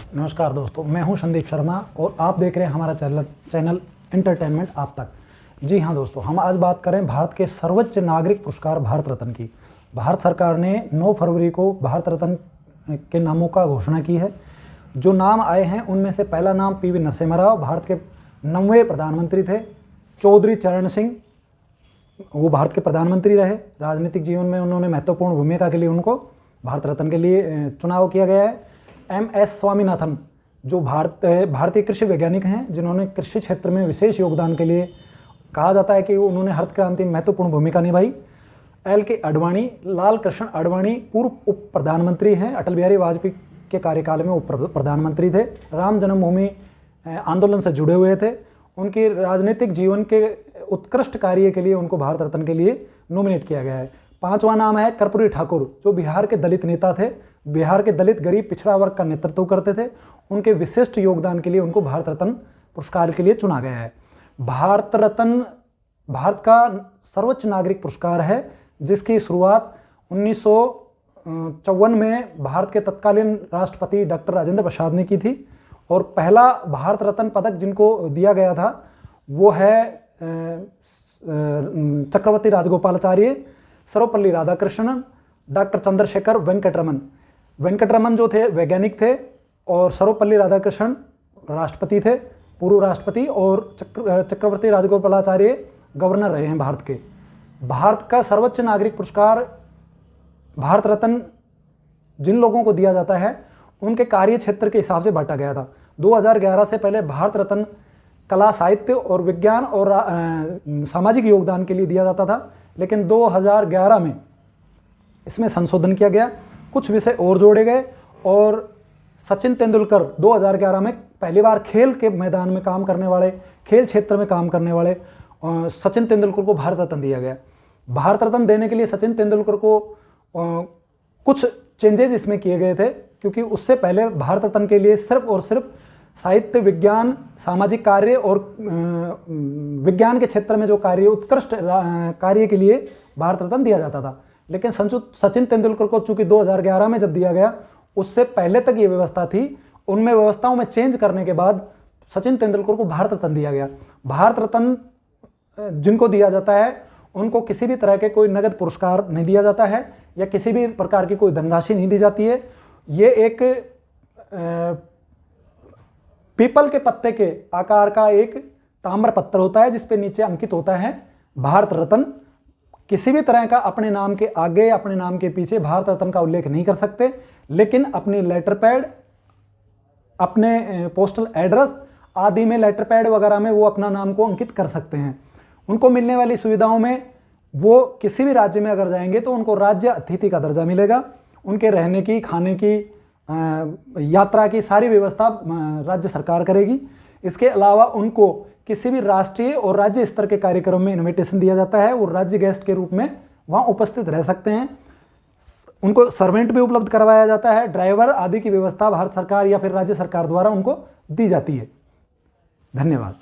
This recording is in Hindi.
नमस्कार दोस्तों, मैं हूं संदीप शर्मा और आप देख रहे हैं हमारा चैनल एंटरटेनमेंट आप तक। जी हां दोस्तों, हम आज बात करें भारत के सर्वोच्च नागरिक पुरस्कार भारत रत्न की। भारत सरकार ने 9 फरवरी को भारत रत्न के नामों का घोषणा की है। जो नाम आए हैं उनमें से पहला नाम पीवी नरसिम्हा राव, भारत के 9वें प्रधानमंत्री थे। चौधरी चरण सिंह, वो भारत के प्रधानमंत्री रहे। राजनीतिक जीवन में उन्होंने महत्वपूर्ण भूमिका के लिए उनको भारत रत्न के लिए चुनाव किया गया है। MS स्वामीनाथन, जो भारतीय कृषि वैज्ञानिक हैं, जिन्होंने कृषि क्षेत्र में विशेष योगदान के लिए कहा जाता है कि उन्होंने हरित क्रांति में महत्वपूर्ण भूमिका निभाई। LK आडवाणी, लाल कृष्ण आडवाणी पूर्व उप प्रधानमंत्री हैं, अटल बिहारी वाजपेयी के कार्यकाल में उप प्रधानमंत्री थे। राम जन्मभूमि आंदोलन से जुड़े हुए थे। उनके राजनीतिक जीवन के उत्कृष्ट कार्य के लिए उनको भारत रत्न के लिए नॉमिनेट किया गया है। 5वां नाम है कर्पूरी ठाकुर, जो बिहार के दलित नेता थे। बिहार के दलित गरीब पिछड़ा वर्ग का नेतृत्व करते थे। उनके विशिष्ट योगदान के लिए उनको भारत रत्न पुरस्कार के लिए चुना गया है। भारत रत्न भारत का सर्वोच्च नागरिक पुरस्कार है, जिसकी शुरुआत 1954 में भारत के तत्कालीन राष्ट्रपति डॉक्टर राजेंद्र प्रसाद ने की थी। और पहला भारत रत्न पदक जिनको दिया गया था वो है चक्रवर्ती राजगोपालाचार्य, सर्वपल्ली राधाकृष्णन, डॉक्टर चंद्रशेखर वेंकटरमन। वेंकटरमन जो थे वैज्ञानिक थे और सर्वपल्ली राधाकृष्णन राष्ट्रपति थे, पूर्व राष्ट्रपति, और चक्रवर्ती राजगोपालाचार्य गवर्नर रहे हैं भारत के। भारत का सर्वोच्च नागरिक पुरस्कार भारत रत्न जिन लोगों को दिया जाता है उनके कार्य क्षेत्र के हिसाब से बांटा गया था। 2011 से पहले भारत रत्न कला, साहित्य और विज्ञान और सामाजिक योगदान के लिए दिया जाता था, लेकिन 2011 में इसमें संशोधन किया गया, कुछ विषय और जोड़े गए। और सचिन तेंदुलकर 2011 में पहली बार खेल के मैदान में काम करने वाले, खेल क्षेत्र में काम करने वाले सचिन तेंदुलकर को भारत रत्न दिया गया। भारत रत्न देने के लिए सचिन तेंदुलकर को कुछ चेंजेज इसमें किए गए थे, क्योंकि उससे पहले भारत रत्न के लिए सिर्फ और सिर्फ साहित्य, विज्ञान, सामाजिक कार्य और विज्ञान के क्षेत्र में जो कार्य, उत्कृष्ट कार्य के लिए भारत रत्न दिया जाता था। लेकिन सचिन तेंदुलकर को चूंकि 2011 में जब दिया गया, उससे पहले तक ये व्यवस्था थी, उनमें व्यवस्थाओं में चेंज करने के बाद सचिन तेंदुलकर को भारत रत्न दिया गया। भारत रत्न जिनको दिया जाता है उनको किसी भी तरह के कोई नगद पुरस्कार नहीं दिया जाता है या किसी भी प्रकार की कोई धनराशि नहीं दी जाती है। ये एक पीपल के पत्ते के आकार का एक ताम्र पत्थर होता है, जिसपे नीचे अंकित होता है भारत रत्न। किसी भी तरह का अपने नाम के आगे, अपने नाम के पीछे भारत रत्न का उल्लेख नहीं कर सकते, लेकिन अपनी लेटर पैड, अपने पोस्टल एड्रेस आदि में, लेटर पैड वगैरह में वो अपना नाम को अंकित कर सकते हैं। उनको मिलने वाली सुविधाओं में वो किसी भी राज्य में अगर जाएंगे तो उनको राज्य अतिथि का दर्जा मिलेगा। उनके रहने की, खाने की, यात्रा की सारी व्यवस्था राज्य सरकार करेगी। इसके अलावा उनको किसी भी राष्ट्रीय और राज्य स्तर के कार्यक्रम में इनविटेशन दिया जाता है, वो राज्य गेस्ट के रूप में वहाँ उपस्थित रह सकते हैं। उनको सर्वेंट भी उपलब्ध करवाया जाता है, ड्राइवर आदि की व्यवस्था भारत सरकार या फिर राज्य सरकार द्वारा उनको दी जाती है। धन्यवाद।